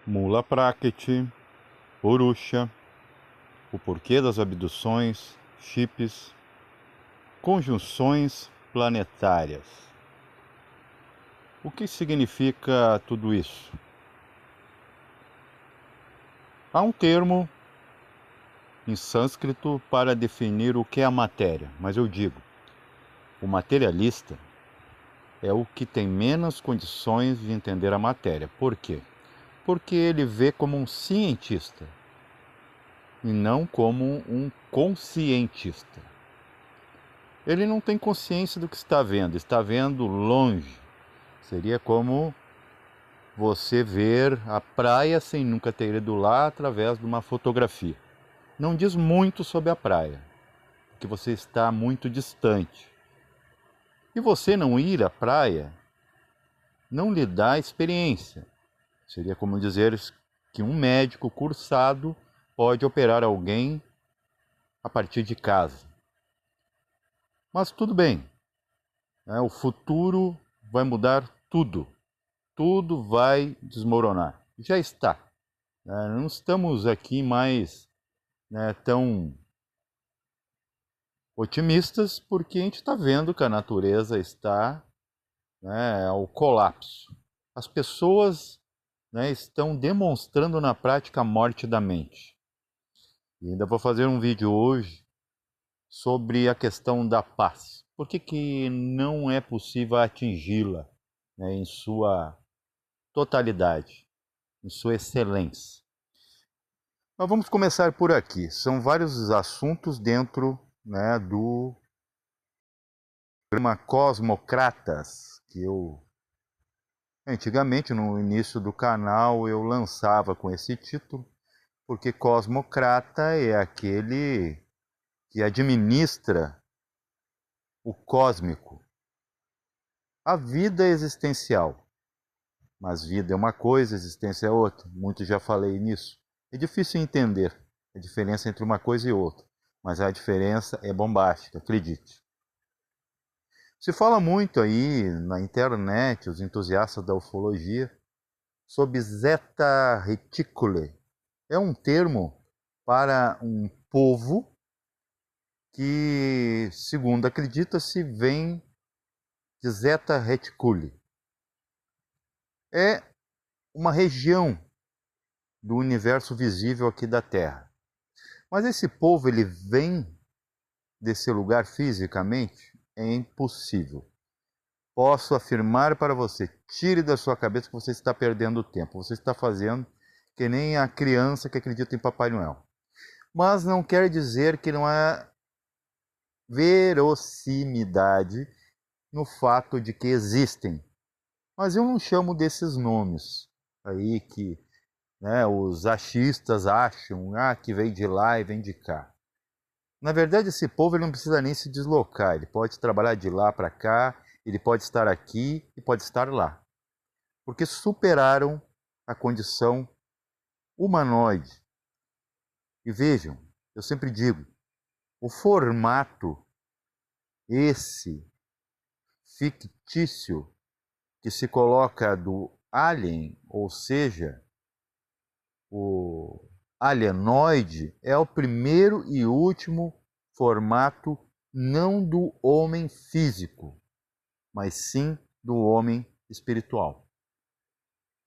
Mula Prakriti, Purusha, o porquê das abduções, chips, conjunções planetárias. O que significa tudo isso? Há um termo em sânscrito para definir o que é a matéria, mas eu digo, o materialista é o que tem menos condições de entender a matéria. Por quê? Porque ele vê como um cientista e não como um conscientista. Ele não tem consciência do que está vendo longe. Seria como você ver a praia sem nunca ter ido lá através de uma fotografia. Não diz muito sobre a praia, porque você está muito distante. E você não ir à praia não lhe dá experiência. Seria como dizer que um médico cursado pode operar alguém a partir de casa. Mas tudo bem, né? O futuro vai mudar tudo. Tudo vai desmoronar. Já está. Não estamos aqui mais, tão otimistas, porque a gente está vendo que a natureza está, ao colapso. As pessoas, estão demonstrando na prática a morte da mente. E ainda vou fazer um vídeo hoje sobre a questão da paz. Por que não é possível atingi-la, em sua totalidade, em sua excelência? Mas vamos começar por aqui. São vários assuntos dentro, do programa Cosmocratas, que eu antigamente, no início do canal, eu lançava com esse título, porque Cosmocrata é aquele que administra o cósmico, a vida existencial. Mas vida é uma coisa, existência é outra. Muito já falei nisso. É difícil entender a diferença entre uma coisa e outra, mas a diferença é bombástica, acredite. Se fala muito aí na internet, os entusiastas da ufologia, sobre Zeta Reticuli. É um termo para um povo que, segundo acredita-se, vem de Zeta Reticuli. É uma região do universo visível aqui da Terra. Mas esse povo, ele vem desse lugar fisicamente? É impossível. Posso afirmar para você, tire da sua cabeça que você está perdendo tempo. Você está fazendo que nem a criança que acredita em Papai Noel. Mas não quer dizer que não há verossimilidade no fato de que existem. Mas eu não chamo desses nomes aí que, os achistas acham que vem de lá e vem de cá. Na verdade, esse povo ele não precisa nem se deslocar. Ele pode trabalhar de lá para cá, ele pode estar aqui e pode estar lá. Porque superaram a condição humanoide. E vejam, eu sempre digo, o formato esse fictício que se coloca do alien, ou seja, o alienoide, é o primeiro e último formato não do homem físico, mas sim do homem espiritual.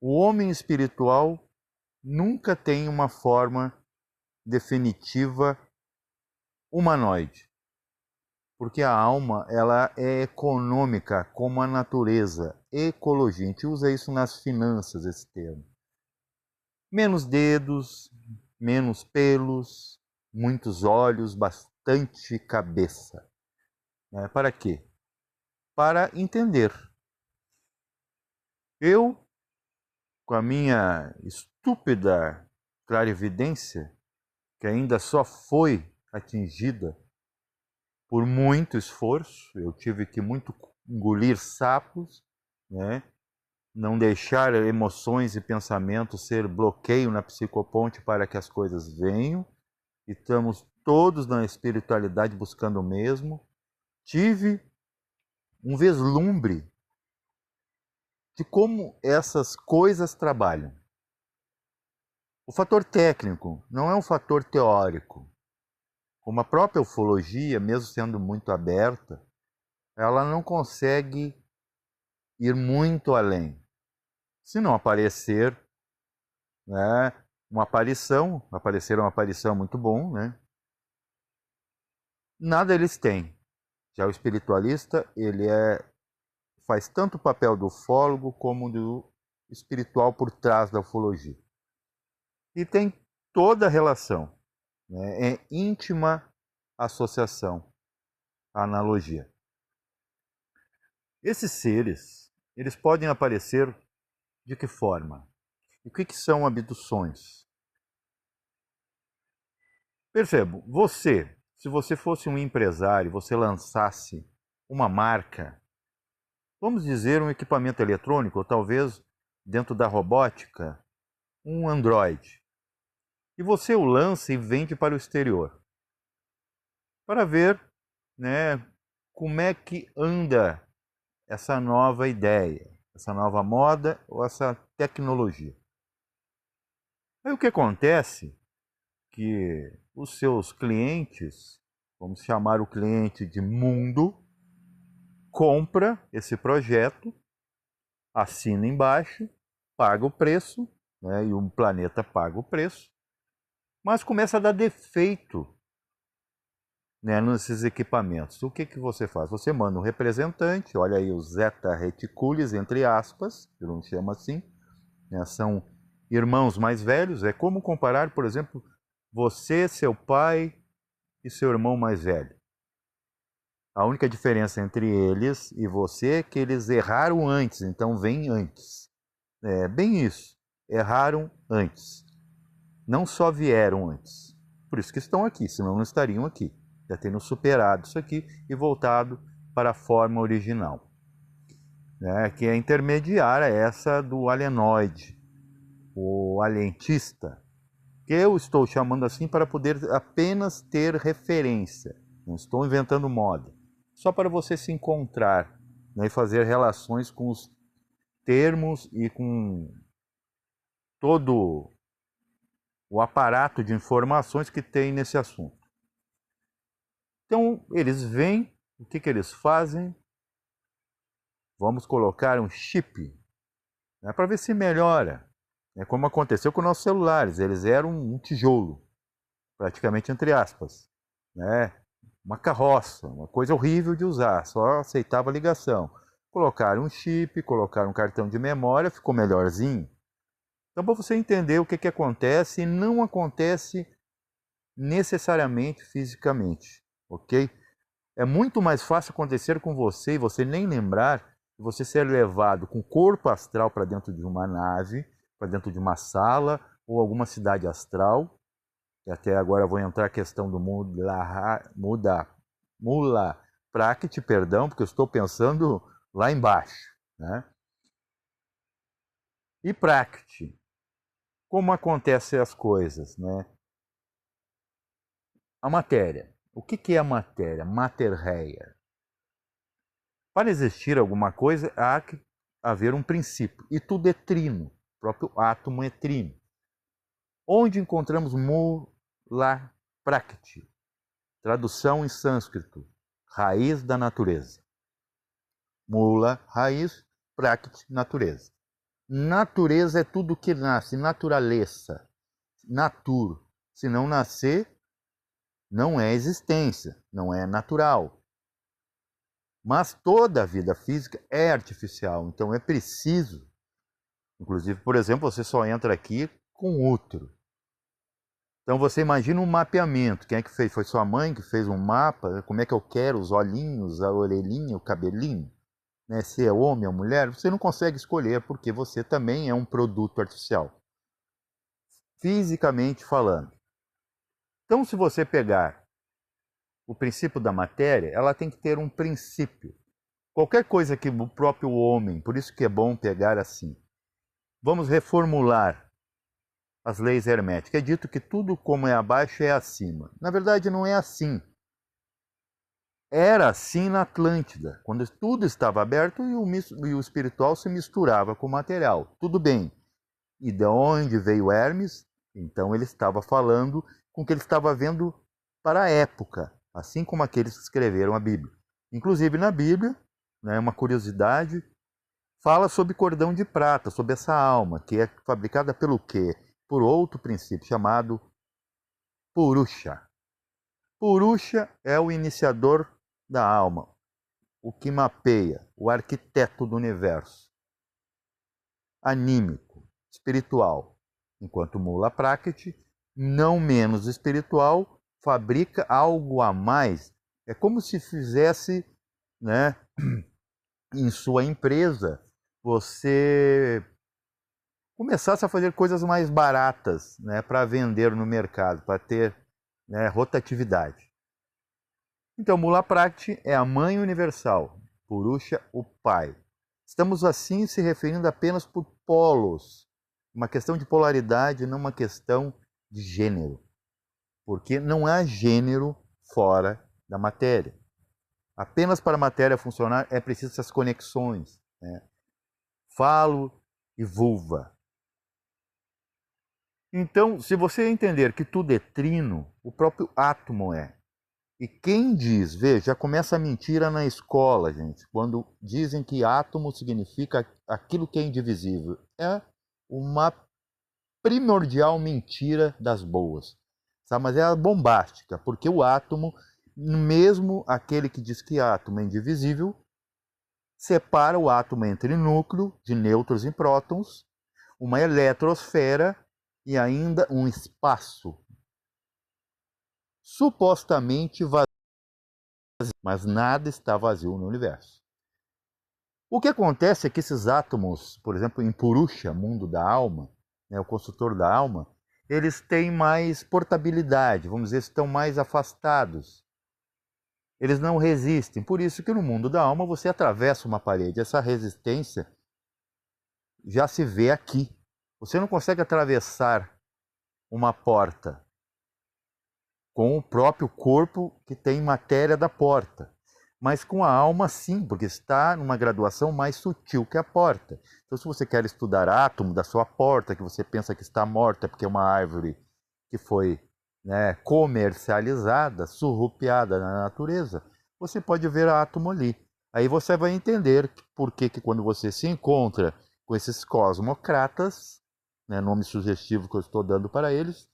O homem espiritual nunca tem uma forma definitiva humanoide, porque a alma ela é econômica como a natureza, ecologia. A gente usa isso nas finanças, esse termo. Menos dedos, menos pelos, muitos olhos, bastante cabeça. Para quê? Para entender. Eu, com a minha estúpida clarividência, que ainda só foi atingida por muito esforço, eu tive que muito engolir sapos, não deixar emoções e pensamentos ser bloqueio na psicoponte para que as coisas venham. Estamos todos na espiritualidade buscando o mesmo. Tive um vislumbre de como essas coisas trabalham. O fator técnico não é um fator teórico. Como a própria ufologia, mesmo sendo muito aberta, ela não consegue ir muito além. Se não aparecer, né, uma aparição, aparecer uma aparição muito bom, né? Nada eles têm. Já o espiritualista, faz tanto o papel do ufólogo como do espiritual por trás da ufologia. E tem toda a relação, né? É íntima associação, a analogia. Esses seres, eles podem aparecer de que forma? O que são abduções? Percebo, se você fosse um empresário, você lançasse uma marca, vamos dizer um equipamento eletrônico, ou talvez dentro da robótica, um Android, e você o lança e vende para o exterior, para ver, né, como é que anda essa nova ideia, essa nova moda ou essa tecnologia. Aí o que acontece que os seus clientes, vamos chamar o cliente de mundo, compra esse projeto, assina embaixo, paga o preço, né, e o planeta paga o preço, mas começa a dar defeito, né, nesses equipamentos. O que você faz? Você manda um representante, olha aí os Zeta Reticulis, entre aspas, que não chama assim, né, são irmãos mais velhos. É como comparar, por exemplo, você, seu pai e seu irmão mais velho. A única diferença entre eles e você é que eles erraram antes, então vem antes. É bem isso. Erraram antes. Não só vieram antes. Por isso que estão aqui, senão não estariam aqui. Já tendo superado isso aqui e voltado para a forma original, né? Que é intermediária essa do alienoide, o alientista, que eu estou chamando assim para poder apenas ter referência. Não estou inventando moda. Só para você se encontrar, né, e fazer relações com os termos e com todo o aparato de informações que tem nesse assunto. Então, eles vêm, o que eles fazem? Vamos colocar um chip, né, para ver se melhora. É como aconteceu com nossos celulares, eles eram um tijolo, praticamente entre aspas, né? Uma carroça, uma coisa horrível de usar, só aceitava ligação. Colocaram um chip, colocaram um cartão de memória, ficou melhorzinho. Então, para você entender o que acontece, e não acontece necessariamente fisicamente, ok? É muito mais fácil acontecer com você e você nem lembrar, você ser levado com corpo astral para dentro de uma nave, para dentro de uma sala ou alguma cidade astral. E até agora vou entrar a questão do Mula Prakti, perdão, porque eu estou pensando lá embaixo, né? E Prakti, como acontecem as coisas, né? A matéria. O que é a matéria? Materreia. Para existir alguma coisa, há que haver um princípio. E tudo é trino. O próprio átomo é trino. Onde encontramos Mula Prakti? Tradução em sânscrito. Raiz da natureza. Mula, raiz, Prakti, natureza. Natureza é tudo que nasce, naturaleza. Natur. Se não nascer, não é existência, não é natural. Mas toda a vida física é artificial, então é preciso. Inclusive, por exemplo, você só entra aqui com útero. Então você imagina um mapeamento. Quem é que fez? Foi sua mãe que fez um mapa? Como é que eu quero os olhinhos, a orelhinha, o cabelinho? Né? Se é homem ou mulher? Você não consegue escolher porque você também é um produto artificial. Fisicamente falando. Então, se você pegar o princípio da matéria, ela tem que ter um princípio. Qualquer coisa que o próprio homem, por isso que é bom pegar assim. Vamos reformular as leis herméticas. É dito que tudo como é abaixo é acima. Na verdade, não é assim. Era assim na Atlântida, quando tudo estava aberto e o espiritual se misturava com o material. Tudo bem. E de onde veio Hermes? Então ele estava falando com o que ele estava vendo para a época, assim como aqueles que escreveram a Bíblia. Inclusive na Bíblia, né, uma curiosidade, fala sobre cordão de prata, sobre essa alma, que é fabricada pelo quê? Por outro princípio chamado Purusha. Purusha é o iniciador da alma, o que mapeia, o arquiteto do universo, anímico, espiritual, enquanto Mula Prakriti, não menos espiritual, fabrica algo a mais. É como se fizesse, né, em sua empresa, você começasse a fazer coisas mais baratas, né, para vender no mercado, para ter, né, rotatividade. Então, Mula Prakriti é a mãe universal, Purusha, o pai. Estamos assim se referindo apenas por polos, uma questão de polaridade, não uma questão de gênero, porque não há gênero fora da matéria. Apenas para a matéria funcionar é preciso essas conexões, né? Falo e vulva. Então, se você entender que tudo é trino, o próprio átomo é. E quem diz, veja, já começa a mentira na escola, gente, quando dizem que átomo significa aquilo que é indivisível. É uma primordial mentira das boas, sabe? Mas é a bombástica, porque o átomo, mesmo aquele que diz que átomo é indivisível, separa o átomo entre núcleo, de nêutrons e prótons, uma eletrosfera e ainda um espaço supostamente vazio, mas nada está vazio no universo. O que acontece é que esses átomos, por exemplo, em Purusha, mundo da alma, né, o construtor da alma, eles têm mais portabilidade, vamos dizer, estão mais afastados. Eles não resistem. Por isso que no mundo da alma você atravessa uma parede. Essa resistência já se vê aqui. Você não consegue atravessar uma porta com o próprio corpo que tem matéria da porta. Mas com a alma sim, porque está numa graduação mais sutil que a porta. Então se você quer estudar átomo da sua porta, que você pensa que está morta porque é uma árvore que foi, né, comercializada, surrupiada na natureza, você pode ver átomo ali. Aí você vai entender por que quando você se encontra com esses cosmocratas, né, nome sugestivo que eu estou dando para eles,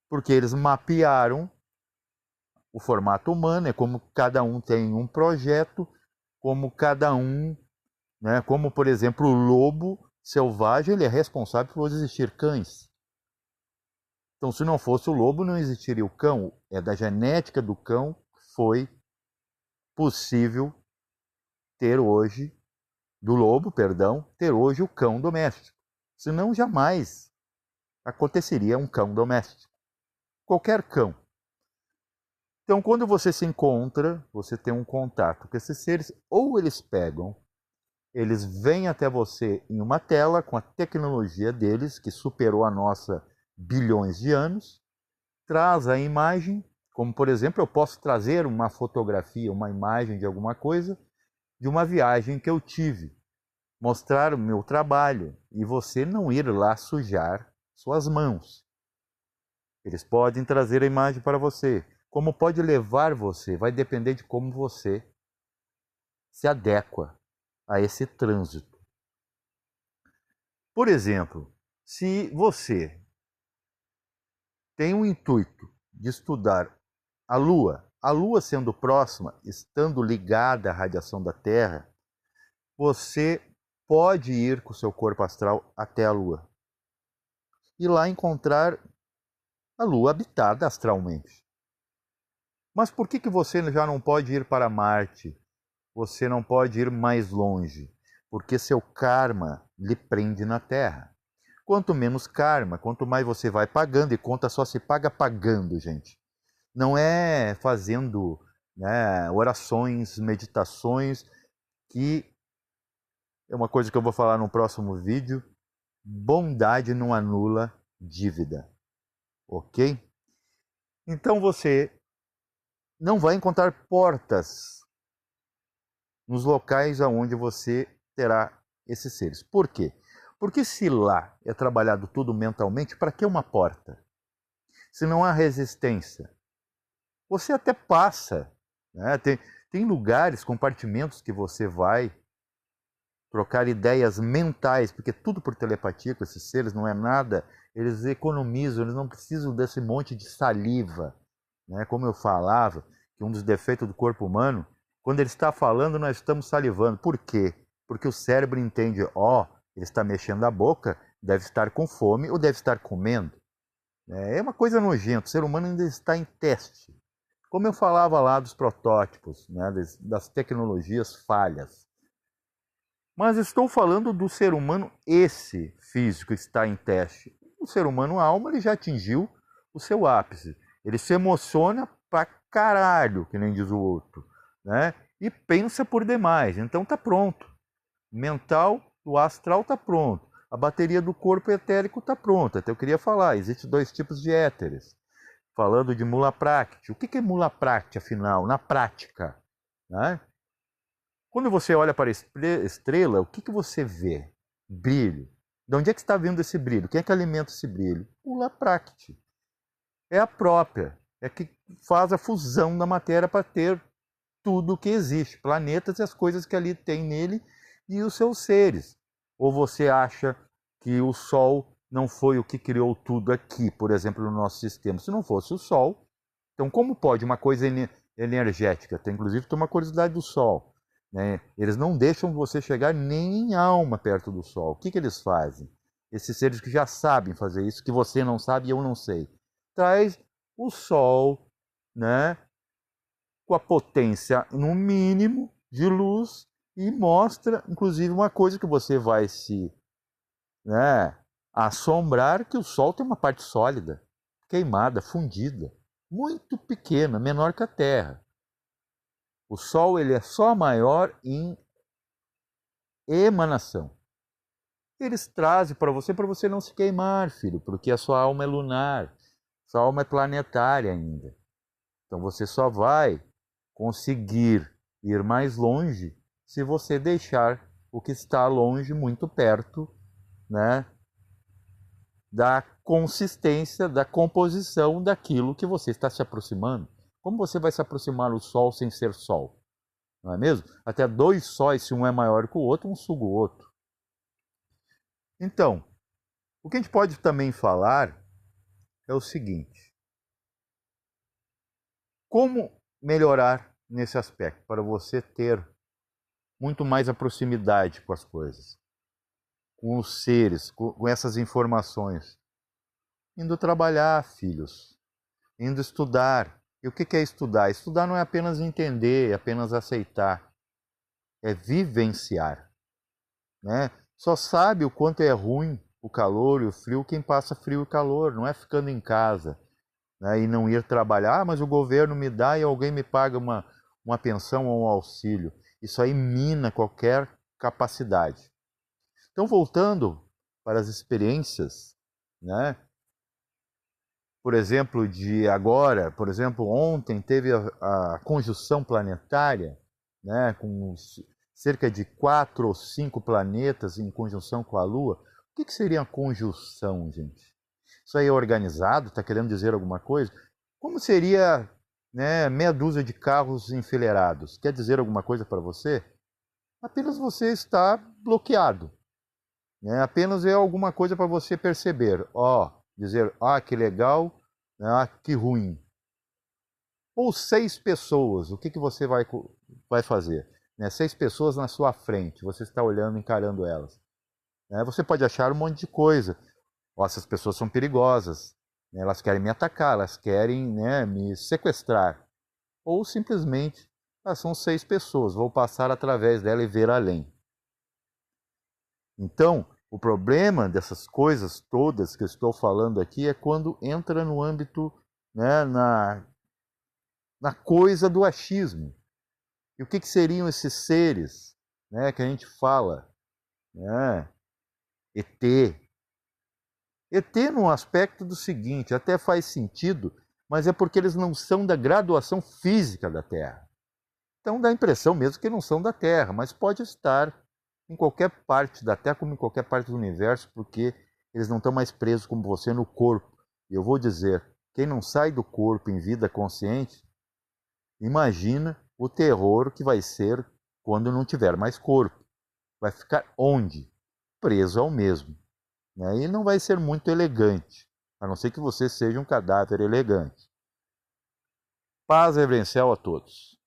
porque eles mapearam o formato humano, é como cada um tem um projeto, como cada um, né, como por exemplo o lobo selvagem, ele é responsável por existir cães. Então se não fosse o lobo, não existiria o cão. É da genética do cão que foi possível ter hoje, do lobo, perdão, ter hoje o cão doméstico. Senão jamais aconteceria um cão doméstico. Qualquer cão. Então, quando você se encontra, você tem um contato com esses seres, ou eles pegam, eles vêm até você em uma tela com a tecnologia deles, que superou a nossa bilhões de anos, traz a imagem, como por exemplo, eu posso trazer uma fotografia, uma imagem de alguma coisa, de uma viagem que eu tive, mostrar o meu trabalho, e você não ir lá sujar suas mãos. Eles podem trazer a imagem para você. Como pode levar você, vai depender de como você se adequa a esse trânsito. Por exemplo, se você tem o intuito de estudar a Lua sendo próxima, estando ligada à radiação da Terra, você pode ir com o seu corpo astral até a Lua e lá encontrar a Lua habitada astralmente. Mas por que você já não pode ir para Marte? Você não pode ir mais longe, porque seu karma lhe prende na Terra. Quanto menos karma, quanto mais você vai pagando, e conta só se paga pagando, gente. Não é fazendo, né, orações, meditações, que é uma coisa que eu vou falar no próximo vídeo. Bondade não anula dívida, ok? Então você não vai encontrar portas nos locais aonde você terá esses seres. Por quê? Porque se lá é trabalhado tudo mentalmente, para que uma porta? Se não há resistência. Você até passa, né? Tem lugares, compartimentos que você vai trocar ideias mentais, porque tudo por telepatia com esses seres não é nada, eles economizam, eles não precisam desse monte de saliva, né? Como eu falava, que um dos defeitos do corpo humano, quando ele está falando, nós estamos salivando. Por quê? Porque o cérebro entende, ele está mexendo a boca, deve estar com fome ou deve estar comendo. É uma coisa nojenta, o ser humano ainda está em teste. Como eu falava lá dos protótipos, né, das tecnologias falhas. Mas estou falando do ser humano, esse físico está em teste. O ser humano, a alma, ele já atingiu o seu ápice. Ele se emociona pra caralho, que nem diz o outro, né? E pensa por demais. Então tá pronto. O mental, o astral tá pronto. A bateria do corpo etérico tá pronta. Até eu queria falar, existem 2 tipos de éteres. Falando de mula práctica. O que é mula práctica, afinal, na prática? Né? Quando você olha para a estrela, o que você vê? Brilho. De onde é que está vindo esse brilho? Quem é que alimenta esse brilho? Mula práctica. É a própria. É que faz a fusão da matéria para ter tudo o que existe. Planetas e as coisas que ali tem nele e os seus seres. Ou você acha que o Sol não foi o que criou tudo aqui, por exemplo, no nosso sistema? Se não fosse o Sol, então como pode uma coisa energética? Tem inclusive uma curiosidade do Sol. Né? Eles não deixam você chegar nem em alma perto do Sol. O que eles fazem? Esses seres que já sabem fazer isso, que você não sabe e eu não sei. Traz o Sol, né, com a potência no mínimo de luz e mostra, inclusive, uma coisa que você vai se, né, assombrar, que o Sol tem uma parte sólida, queimada, fundida, muito pequena, menor que a Terra. O Sol ele é só maior em emanação. Eles trazem para você não se queimar, filho, porque a sua alma é lunar, sua alma é planetária ainda. Então você só vai conseguir ir mais longe se você deixar o que está longe muito perto, né, da consistência, da composição daquilo que você está se aproximando. Como você vai se aproximar do Sol sem ser Sol? Não é mesmo? Até 2 sóis, se um é maior que o outro, um suga o outro. Então, o que a gente pode também falar é o seguinte: como melhorar nesse aspecto para você ter muito mais a proximidade com as coisas, com os seres, com essas informações? Indo trabalhar, filhos, indo estudar. E o que é estudar? Estudar não é apenas entender, é apenas aceitar, é vivenciar, né? Só sabe o quanto é ruim o calor e o frio quem passa frio e calor, não é ficando em casa, né, e não ir trabalhar, mas o governo me dá e alguém me paga uma pensão ou um auxílio. Isso aí mina qualquer capacidade. Então, voltando para as experiências, né? Por exemplo, por exemplo, ontem teve a conjunção planetária, né, com cerca de 4 ou 5 planetas em conjunção com a Lua. O que seria a conjunção, gente? Isso aí é organizado? Está querendo dizer alguma coisa? Como seria, né, meia dúzia de carros enfileirados? Quer dizer alguma coisa para você? Apenas você está bloqueado. Né? Apenas é alguma coisa para você perceber. Dizer, que legal, que ruim. Ou 6 pessoas, o que você vai fazer? 6 pessoas na sua frente, você está olhando, encarando elas. Você pode achar um monte de coisa. Essas pessoas são perigosas, elas querem me atacar, elas querem, né, me sequestrar. Ou simplesmente, são 6 pessoas, vou passar através dela e ver além. Então, o problema dessas coisas todas que eu estou falando aqui é quando entra no âmbito, né, na coisa do achismo. E o que seriam esses seres, né, que a gente fala? Né? ET. ET num aspecto do seguinte, até faz sentido, mas é porque eles não são da graduação física da Terra. Então dá a impressão mesmo que não são da Terra, mas pode estar, em qualquer parte da Terra, como em qualquer parte do universo, porque eles não estão mais presos como você no corpo. E eu vou dizer, quem não sai do corpo em vida consciente, imagina o terror que vai ser quando não tiver mais corpo. Vai ficar onde? Preso ao mesmo. Né? E não vai ser muito elegante, a não ser que você seja um cadáver elegante. Paz reverencial a todos.